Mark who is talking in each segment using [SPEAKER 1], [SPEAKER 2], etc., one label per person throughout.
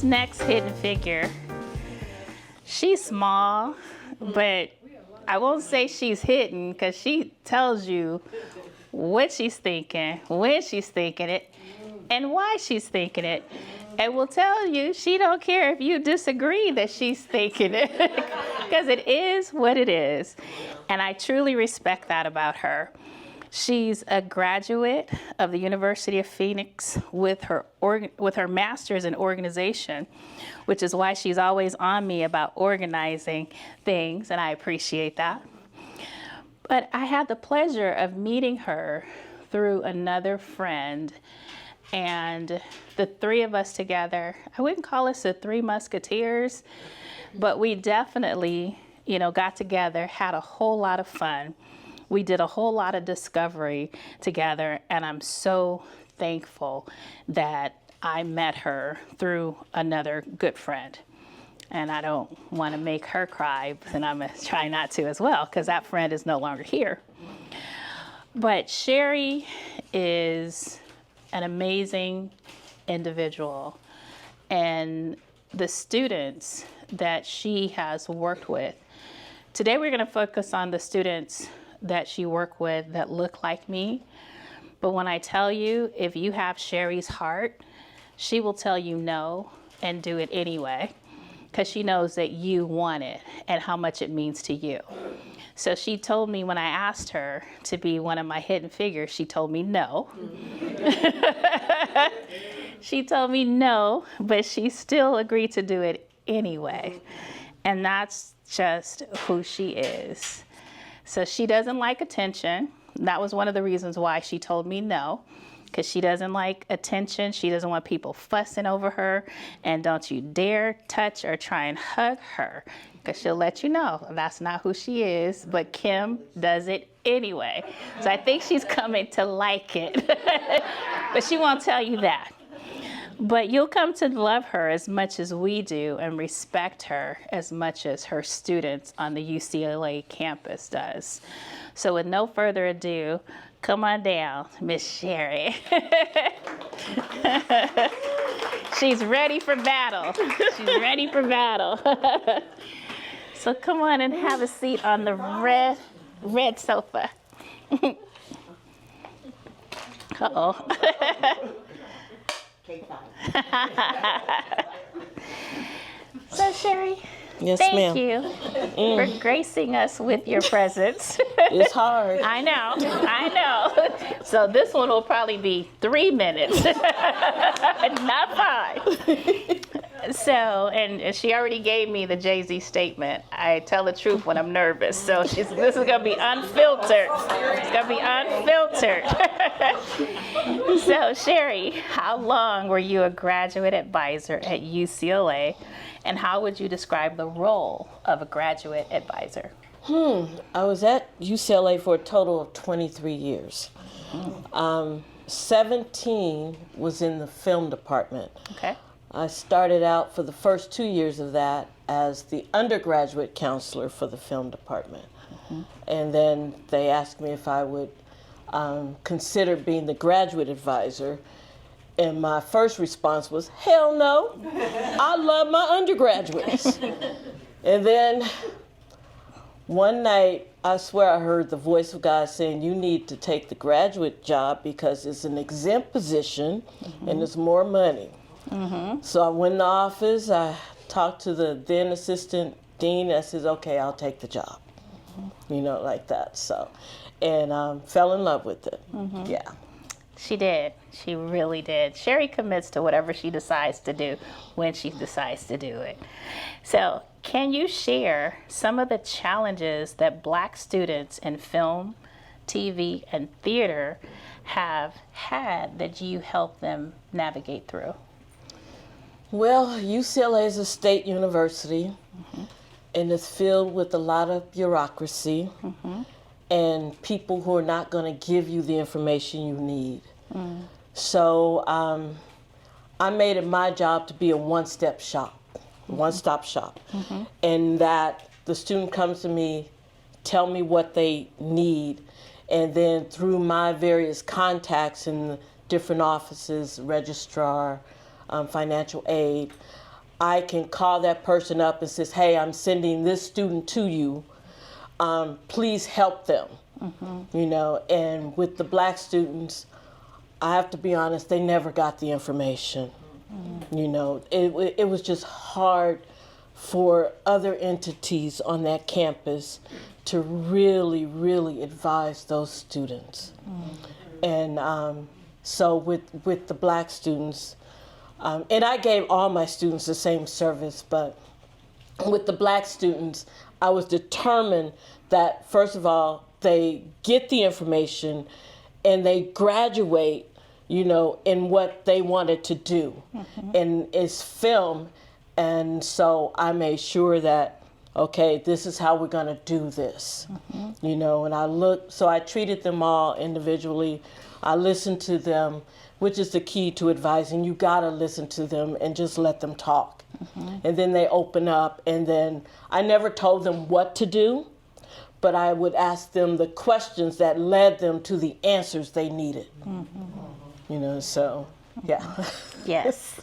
[SPEAKER 1] next hidden figure, she's small, but I won't say she's hidden because she tells you what she's thinking, when she's thinking it, and why she's thinking it. And will tell you she don't care if you disagree that she's thinking it because it is what it is. And I truly respect that about her. She's a graduate of the University of Phoenix with her master's in organization, which is why she's always on me about organizing things, and I appreciate that. But I had the pleasure of meeting her through another friend, and the three of us together, I wouldn't call us the Three Musketeers, but we definitely, got together, had a whole lot of fun. We did a whole lot of discovery together, and I'm so thankful that I met her through another good friend. And I don't want to make her cry, and I'm going to try not to as well, because that friend is no longer here. But Cheri is an amazing individual, and the students that she has worked with. Today we're going to focus on the students that she worked with that look like me. But when I tell you, if you have Cheri's heart, she will tell you no and do it anyway, because she knows that you want it and how much it means to you. So she told me when I asked her to be one of my hidden figures, she told me no. She told me no, but she still agreed to do it anyway. And that's just who she is. So she doesn't like attention. That was one of the reasons why she told me no, because she doesn't like attention. She doesn't want people fussing over her. And don't you dare touch or try and hug her, because she'll let you know that's not who she is. But Kim does it anyway. So I think she's coming to like it. But she won't tell you that. But you'll come to love her as much as we do and respect her as much as her students on the UCLA campus does. So with no further ado, come on down, Miss Cheri. She's ready for battle. She's ready for battle. So come on and have a seat on the red sofa. Uh-oh. So Cheri,
[SPEAKER 2] yes,
[SPEAKER 1] thank
[SPEAKER 2] ma'am.
[SPEAKER 1] you for gracing us with your presence.
[SPEAKER 2] It's hard.
[SPEAKER 1] I know. So this one will probably be 3 minutes, not 5. So, and she already gave me the Jay-Z statement. I tell the truth when I'm nervous. So this is going to be unfiltered. It's going to be unfiltered. So, Cheri, how long were you a graduate advisor at UCLA, and how would you describe the role of a graduate advisor?
[SPEAKER 2] I was at UCLA for a total of 23 years. 17 was in the film department.
[SPEAKER 1] Okay.
[SPEAKER 2] I started out for the first 2 years of that as the undergraduate counselor for the film department. And then they asked me if I would consider being the graduate advisor. And my first response was, hell no, I love my undergraduates. And then one night, I swear I heard the voice of God saying, you need to take the graduate job because it's an exempt position and there's more money. So I went in the office, I talked to the then assistant dean, I says, okay, I'll take the job. Like that. So, and fell in love with it. Yeah.
[SPEAKER 1] She did. She really did. Cheri commits to whatever she decides to do when she decides to do it. So can you share some of the challenges that Black students in film, TV, and theater have had that you help them navigate through?
[SPEAKER 2] Well, UCLA is a state university, and it's filled with a lot of bureaucracy and people who are not going to give you the information you need. So I made it my job to be a one-stop shop, and that the student comes to me, tell me what they need, and then through my various contacts in the different offices, registrar, financial aid, I can call that person up and says, hey, I'm sending this student to you. Please help them. You know, and with the Black students, I have to be honest, they never got the information. You know, it was just hard for other entities on that campus to really, really advise those students. And so with the Black students, and I gave all my students the same service, but with the Black students, I was determined that, first of all, they get the information and they graduate, you know, in what they wanted to do. And it's film. And so I made sure that, okay, this is how we're going to do this, you know, and so I treated them all individually. I listened to them, which is the key to advising. You got to listen to them and just let them talk. And then they open up, and then I never told them what to do, but I would ask them the questions that led them to the answers they needed. You know, so, yeah.
[SPEAKER 1] Yes.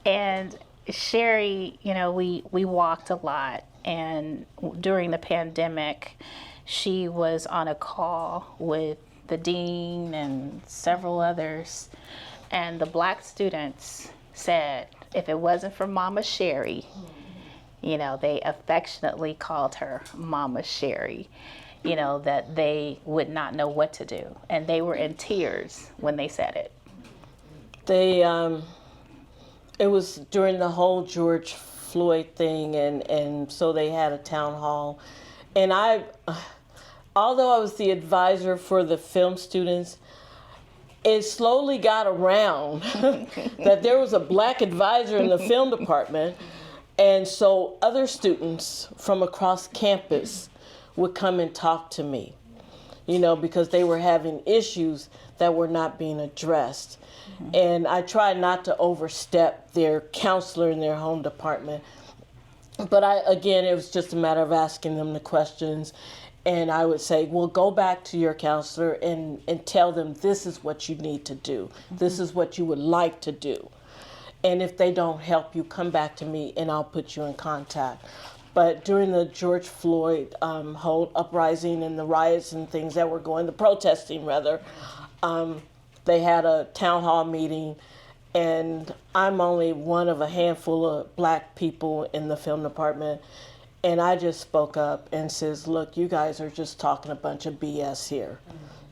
[SPEAKER 1] And Cheri, you know, we walked a lot, and during the pandemic, she was on a call with the dean and several others, and the Black students said if it wasn't for Mama Cheri, you know, they affectionately called her Mama Cheri, you know, that they would not know what to do, and they were in tears when they said it.
[SPEAKER 2] It was during the whole George Floyd thing, and so they had a town hall, and although I was the advisor for the film students, it slowly got around that there was a Black advisor in the film department, and so other students from across campus would come and talk to me, you know, because they were having issues that were not being addressed. And I tried not to overstep their counselor in their home department, but again, it was just a matter of asking them the questions. And I would say, well, go back to your counselor and tell them this is what you need to do. This is what you would like to do. And if they don't help you, come back to me and I'll put you in contact. But during the George Floyd whole uprising and the riots and things that were going, the protesting rather, they had a town hall meeting, and I'm only one of a handful of Black people in the film department. And I just spoke up and says, look, you guys are just talking a bunch of BS here.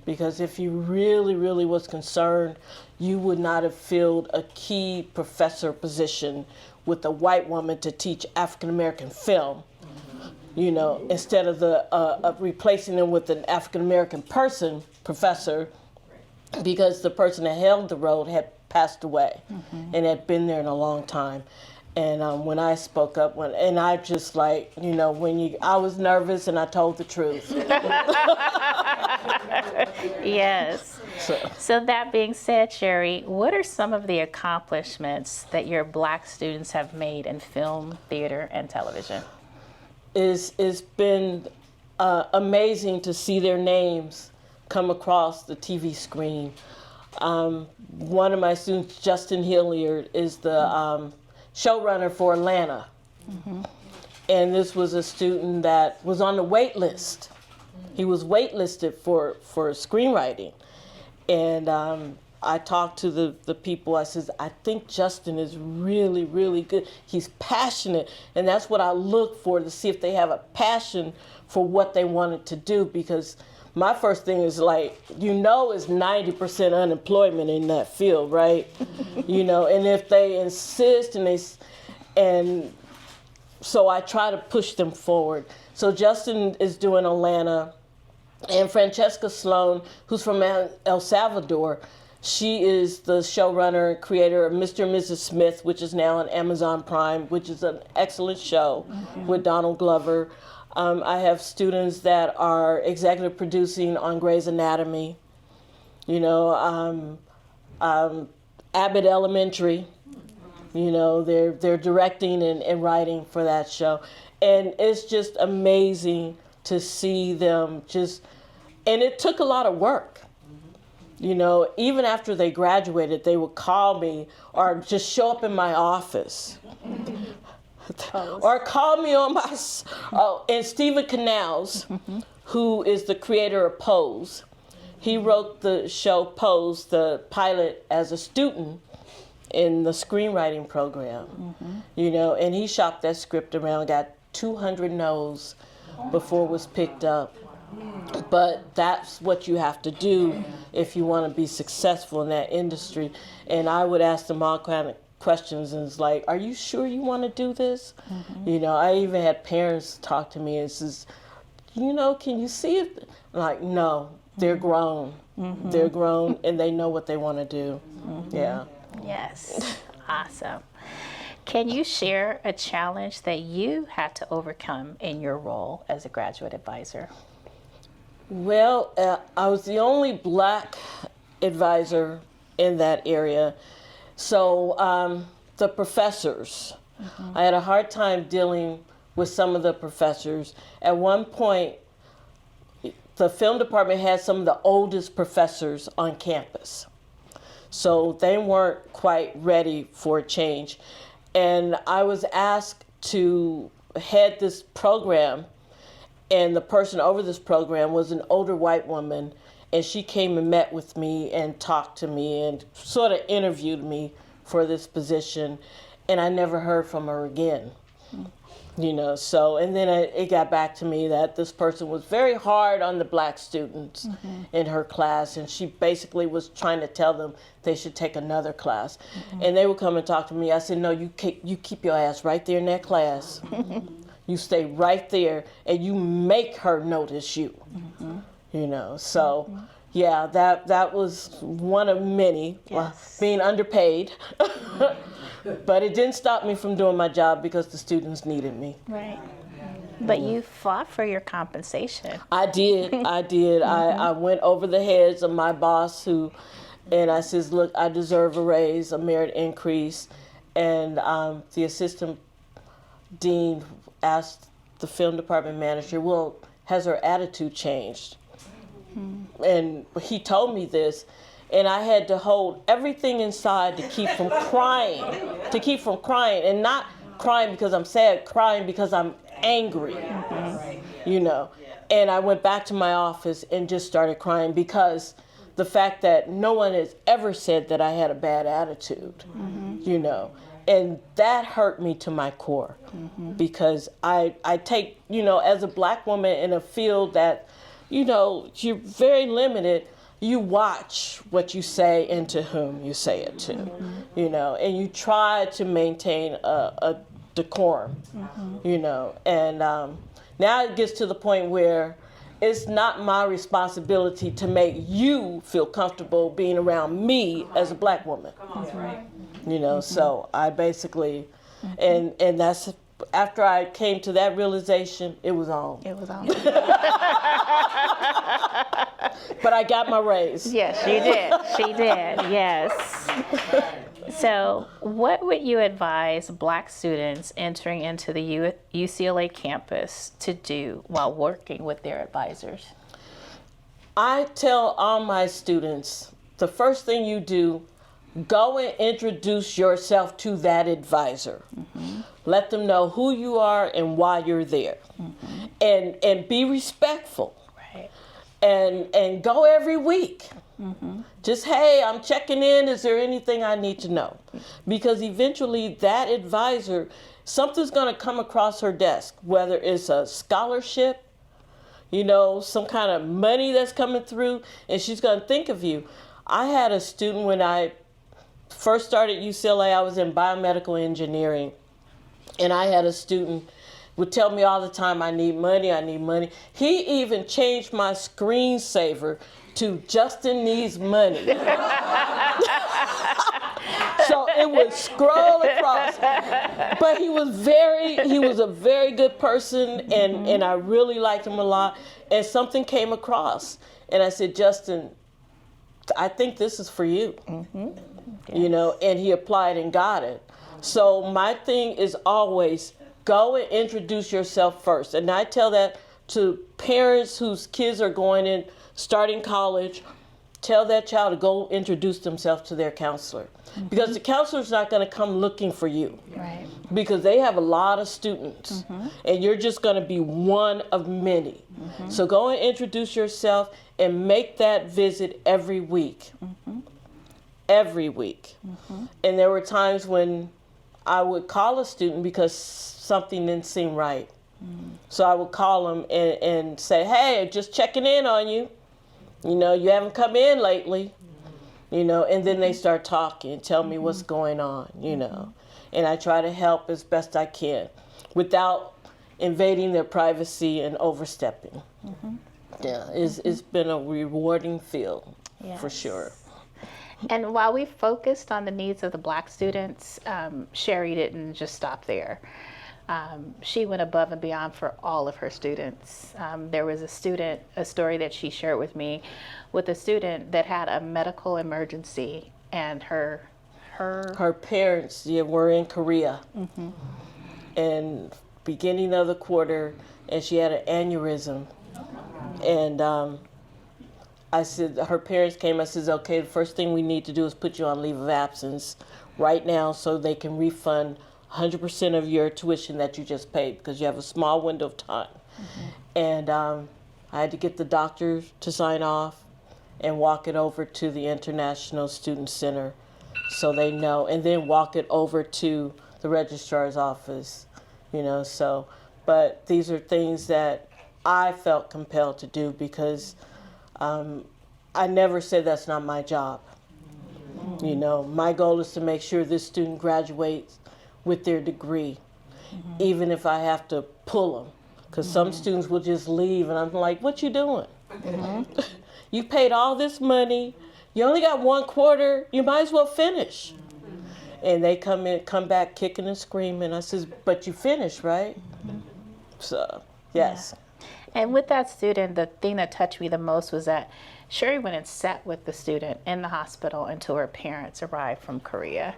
[SPEAKER 2] Because if you really, really was concerned, you would not have filled a key professor position with a white woman to teach African-American film, you know, instead of replacing them with an African-American professor, because the person that held the role had passed away and had been there in a long time. And when I spoke up, and I just like, you know, I was nervous and I told the truth.
[SPEAKER 1] Yes. So that being said, Cheri, what are some of the accomplishments that your Black students have made in film, theater, and television?
[SPEAKER 2] It's been amazing to see their names come across the TV screen. One of my students, Justin Hilliard, is the showrunner for Atlanta. And this was a student that was on the wait list. He was waitlisted for screenwriting. And I talked to the people. I said, I think Justin is really, really good. He's passionate. And that's what I look for, to see if they have a passion for what they wanted to do. Because my first thing is like, you know, it's 90% unemployment in that field, right? You know, and if they insist and so I try to push them forward. So Justin is doing Atlanta, and Francesca Sloan, who's from El Salvador, she is the showrunner and creator of Mr. and Mrs. Smith, which is now on Amazon Prime, which is an excellent show with Donald Glover. I have students that are executive producing on Grey's Anatomy, you know, Abbott Elementary, you know, they're directing and writing for that show. And it's just amazing to see them and it took a lot of work. You know, even after they graduated, they would call me or just show up in my office or call me on my, and Stephen Canals, who is the creator of Pose. He wrote the show Pose, the pilot, as a student in the screenwriting program, you know, and he shopped that script around, got 200 no's before it was picked up. But that's what you have to do if you want to be successful in that industry. And I would ask them all kind of questions, and it's like, are you sure you want to do this? You know, I even had parents talk to me and says, you know, can you see it? I'm like, no, they're grown. They're grown and they know what they want to do. Yeah.
[SPEAKER 1] Yes. Awesome. Can you share a challenge that you had to overcome in your role as a graduate advisor?
[SPEAKER 2] Well, I was the only Black advisor in that area. So the professors, I had a hard time dealing with some of the professors. At one point, the film department had some of the oldest professors on campus. So they weren't quite ready for a change. And I was asked to head this program, and the person over this program was an older white woman, and she came and met with me and talked to me and sort of interviewed me for this position, and I never heard from her again. You know, so, and then it got back to me that this person was very hard on the Black students in her class, and she basically was trying to tell them they should take another class. And they would come and talk to me. I said, no, you keep your ass right there in that class. You stay right there, and you make her notice you. You know, so yeah, that was one of many.
[SPEAKER 1] Yes.
[SPEAKER 2] Being underpaid. But it didn't stop me from doing my job because the students needed me.
[SPEAKER 1] Right. But you fought for your compensation.
[SPEAKER 2] I did. I went over the heads of my boss and I says, look, I deserve a raise, a merit increase. And the assistant dean asked the film department manager, well, has her attitude changed? And he told me this. And I had to hold everything inside to keep from crying, and not crying because I'm sad, crying because I'm angry, you know. And I went back to my office and just started crying because the fact that no one has ever said that I had a bad attitude, you know. And that hurt me to my core because I take, you know, as a Black woman in a field that, you know, you're very limited. You watch what you say and to whom you say it to, you know, and you try to maintain a decorum, you know. And now it gets to the point where it's not my responsibility to make you feel comfortable being around me as a Black woman. That's right. You know, so I basically, and that's, after I came to that realization, it was on.
[SPEAKER 1] It was on.
[SPEAKER 2] But I got my raise.
[SPEAKER 1] Yes, she did. She did, yes. So what would you advise Black students entering into the UCLA campus to do while working with their advisors?
[SPEAKER 2] I tell all my students, the first thing you do, go and introduce yourself to that advisor. Let them know who you are and why you're there. And be respectful.
[SPEAKER 1] Right.
[SPEAKER 2] And go every week. Just, hey, I'm checking in. Is there anything I need to know? Because eventually that advisor, something's going to come across her desk, whether it's a scholarship, you know, some kind of money that's coming through, and she's going to think of you. I had a student when I first started UCLA, I was in biomedical engineering, and I had a student would tell me all the time, I need money, I need money. He even changed my screensaver to Justin needs money. So it would scroll across. But he was a very good person, and I really liked him a lot. And something came across, and I said, Justin, I think this is for you. You know, and he applied and got it. So my thing is always go and introduce yourself first. And I tell that to parents whose kids are going in, starting college, tell that child to go introduce themselves to their counselor. Because the counselor's not going to come looking for you.
[SPEAKER 1] Right.
[SPEAKER 2] Because they have a lot of students. And you're just going to be one of many. So go and introduce yourself and make that visit every week. Every week. And there were times when I would call a student because something didn't seem right. So I would call them and say, hey, just checking in on you. You know, you haven't come in lately. You know, and then they start talking, tell me what's going on, you know. And I try to help as best I can without invading their privacy and overstepping. Yeah, it's been a rewarding field, for sure.
[SPEAKER 1] And while we focused on the needs of the Black students, Cheri didn't just stop there. She went above and beyond for all of her students. There was a story that she shared with me with a student that had a medical emergency, and her
[SPEAKER 2] parents were in Korea. And beginning of the quarter, and she had an aneurysm. And I said, her parents came, I said, okay, the first thing we need to do is put you on leave of absence right now so they can refund 100% of your tuition that you just paid, because you have a small window of time. And I had to get the doctor to sign off and walk it over to the International Student Center so they know, and then walk it over to the registrar's office, you know. So, but these are things that I felt compelled to do because I never said that's not my job. You know, my goal is to make sure this student graduates with their degree, even if I have to pull them, because some students will just leave, and I'm like, what you doing? You paid all this money, you only got 1 quarter, you might as well finish. And they come back kicking and screaming. I says, but you finished, right? So, yes.
[SPEAKER 1] And with that student, the thing that touched me the most was that Cheri went and sat with the student in the hospital until her parents arrived from Korea.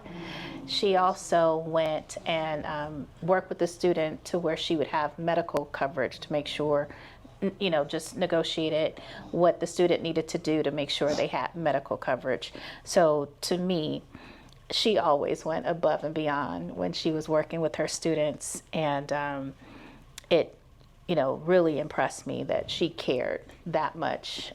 [SPEAKER 1] She also went and worked with the student to where she would have medical coverage to make sure, you know, just negotiated what the student needed to do to make sure they had medical coverage. So to me, she always went above and beyond when she was working with her students, and it, you know, really impressed me that she cared that much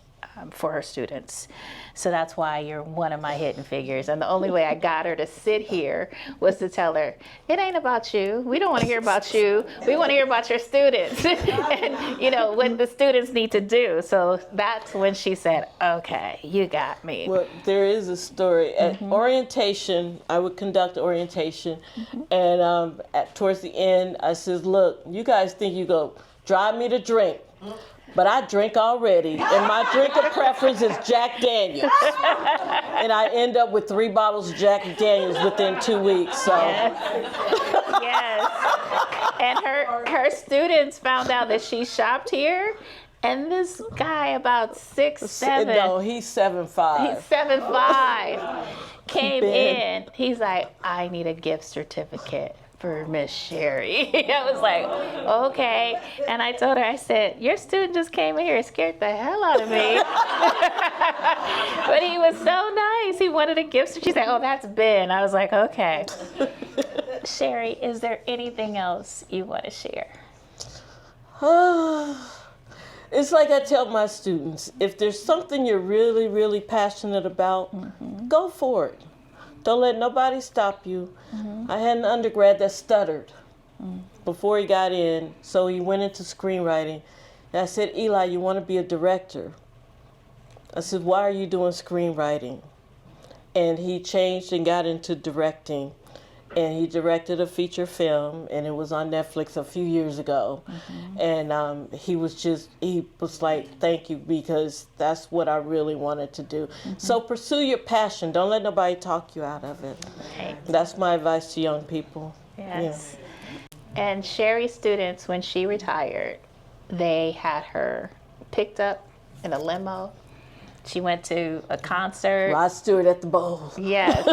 [SPEAKER 1] for her students. So that's why you're one of my hidden figures. And the only way I got her to sit here was to tell her, it ain't about you. We don't want to hear about you. We want to hear about your students and, you know, what the students need to do. So that's when she said, okay, you got me.
[SPEAKER 2] Well, there is a story. At orientation, I would conduct orientation. And towards the end, I says, look, you guys think you go drive me to drink. But I drink already, and my drink of preference is Jack Daniels. And I end up with 3 bottles of Jack Daniels within 2 weeks. So.
[SPEAKER 1] Yes. And her students found out that she shopped here, and this guy about 6'7".
[SPEAKER 2] No, he's 7'5".
[SPEAKER 1] He's 7'5". Came in. He's like, I need a gift certificate for Miss Cheri. I was like, okay. And I told her, I said, your student just came in here and scared the hell out of me. But he was so nice. He wanted a gift. She said, oh, that's Ben. I was like, okay. Cheri, is there anything else you want to share?
[SPEAKER 2] It's like I tell my students, if there's something you're really, really passionate about, go for it. Don't let nobody stop you. I had an undergrad that stuttered before he got in, so he went into screenwriting. And I said, Eli, you want to be a director? I said, why are you doing screenwriting? And he changed and got into directing. And he directed a feature film, and it was on Netflix a few years ago. And he was like, thank you, because that's what I really wanted to do. So pursue your passion. Don't let nobody talk you out of it.
[SPEAKER 1] Right.
[SPEAKER 2] That's my advice to young people.
[SPEAKER 1] Yes. Yeah. And Cheri's students, when she retired, they had her picked up in a limo. She went to a concert.
[SPEAKER 2] Rod Stewart at the Bowl.
[SPEAKER 1] Yes.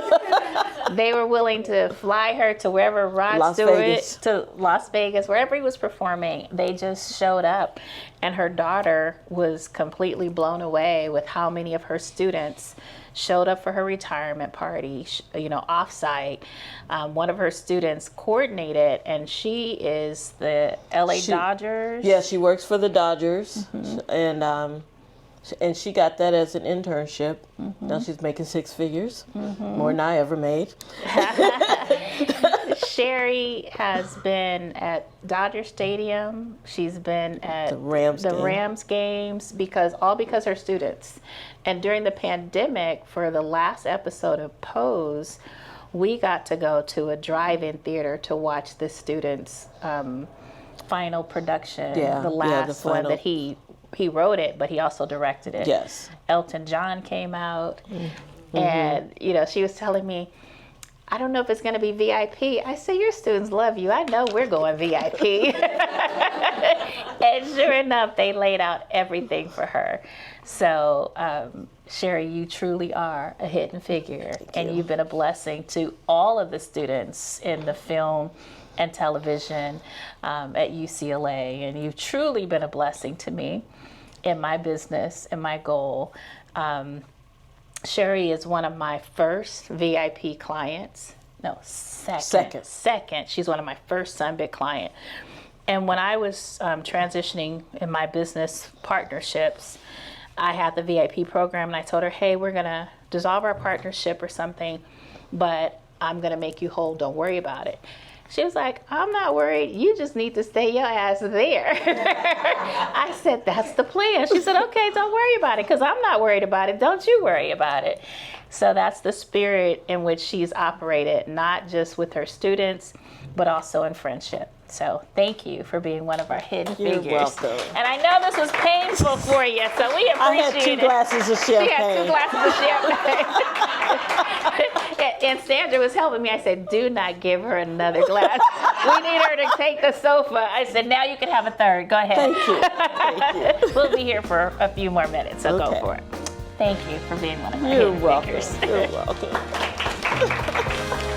[SPEAKER 1] They were willing to fly her to wherever Rod
[SPEAKER 2] Las
[SPEAKER 1] Stewart,
[SPEAKER 2] Vegas.
[SPEAKER 1] to Las Vegas, wherever he was performing. They just showed up. And her daughter was completely blown away with how many of her students showed up for her retirement party, offsite. One of her students coordinated, and she is the LA Dodgers.
[SPEAKER 2] Yeah, she works for the Dodgers, and she got that as an internship. Now she's making six figures, more than I ever made.
[SPEAKER 1] Cheri has been at Dodger Stadium. She's been at
[SPEAKER 2] The Rams
[SPEAKER 1] games because her students. And during the pandemic, for the last episode of Pose, we got to go to a drive-in theater to watch the students' final production. The last one that he wrote it, but he also directed it.
[SPEAKER 2] Yes.
[SPEAKER 1] Elton John came out, and she was telling me, I don't know if it's going to be VIP. I said, your students love you. I know we're going VIP. And sure enough, they laid out everything for her. So, Cheri, you truly are a hidden figure. And you've been a blessing to all of the students in the film and television at UCLA. And you've truly been a blessing to me in my business and my goal. Cheri is one of my first VIP clients. No, second. She's one of my first Sunbit client. And when I was transitioning in my business partnerships, I had the VIP program, and I told her, hey, we're going to dissolve our partnership or something, but I'm going to make you whole. Don't worry about it. She was like, I'm not worried. You just need to stay your ass there. I said, that's the plan. She said, okay, don't worry about it because I'm not worried about it. Don't you worry about it. So that's the spirit in which she's operated, not just with her students, but also in friendship. So thank you for being one of our hidden figures.
[SPEAKER 2] You're welcome.
[SPEAKER 1] And I know this was painful for you, so we appreciate it.
[SPEAKER 2] I had two glasses of champagne.
[SPEAKER 1] She had 2 glasses of champagne. And Sandra was helping me. I said, do not give her another glass. We need her to take the sofa. I said, now you can have a third. Go ahead.
[SPEAKER 2] Thank you. Thank you.
[SPEAKER 1] We'll be here for a few more minutes, so
[SPEAKER 2] Okay.
[SPEAKER 1] go for it. Thank you for being one of my hidden figures.
[SPEAKER 2] You're welcome. You're welcome.